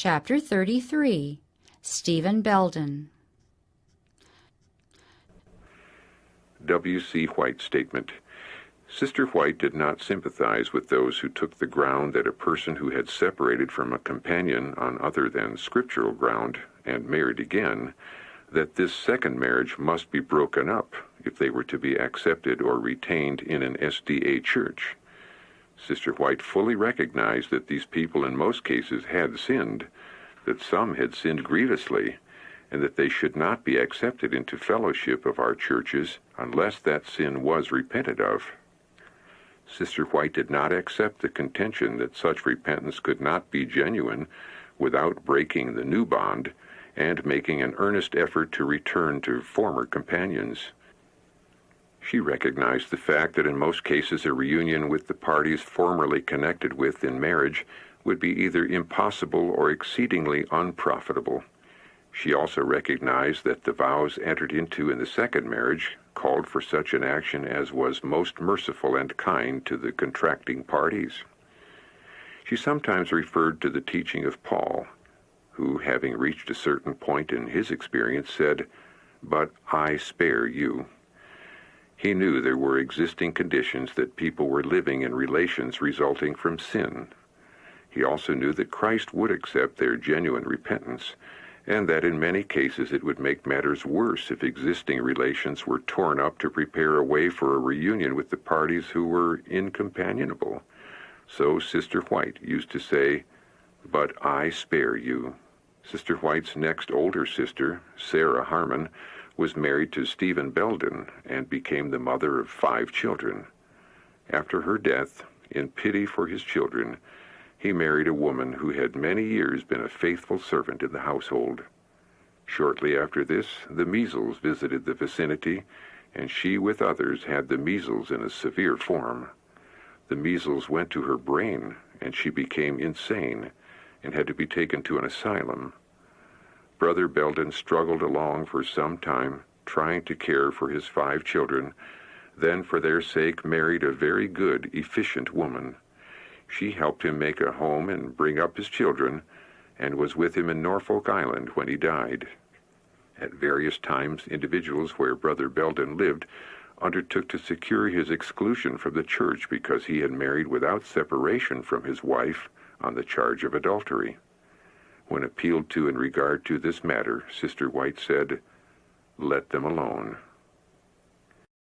Chapter 33. Stephen Belden. W.C. White statement. Sister White did not sympathize with those who took the ground that a person who had separated from a companion on other than scriptural ground and married again, that this second marriage must be broken up if they were to be accepted or retained in an SDA church. Sister White fully recognized that these people in most cases had sinned, that some had sinned grievously, and that they should not be accepted into fellowship of our churches unless that sin was repented of. Sister White did not accept the contention that such repentance could not be genuine without breaking the new bond and making an earnest effort to return to former companions. She recognized the fact that in most cases a reunion with the parties formerly connected with in marriage would be either impossible or exceedingly unprofitable. She also recognized that the vows entered into in the second marriage called for such an action as was most merciful and kind to the contracting parties. She sometimes referred to the teaching of Paul, who, having reached a certain point in his experience, said, "But I spare you." He knew there were existing conditions that people were living in relations resulting from sin. He also knew that Christ would accept their genuine repentance, and that in many cases it would make matters worse if existing relations were torn up to prepare a way for a reunion with the parties who were incompanionable. So Sister White used to say, "But I spare you." Sister White's next older sister, Sarah Harmon, was married to Stephen Belden and became the mother of 5 children. After her death, in pity for his children, he married a woman who had many years been a faithful servant in the household. Shortly after this, the measles visited the vicinity, and she with others had the measles in a severe form. The measles went to her brain, and she became insane and had to be taken to an asylum. Brother Belden struggled along for some time, trying to care for his 5 children, then for their sake married a very good, efficient woman. She helped him make a home and bring up his children, and was with him in Norfolk Island when he died. At various times, individuals where Brother Belden lived undertook to secure his exclusion from the church because he had married without separation from his wife on the charge of adultery. When appealed to in regard to this matter, Sister White said, "Let them alone.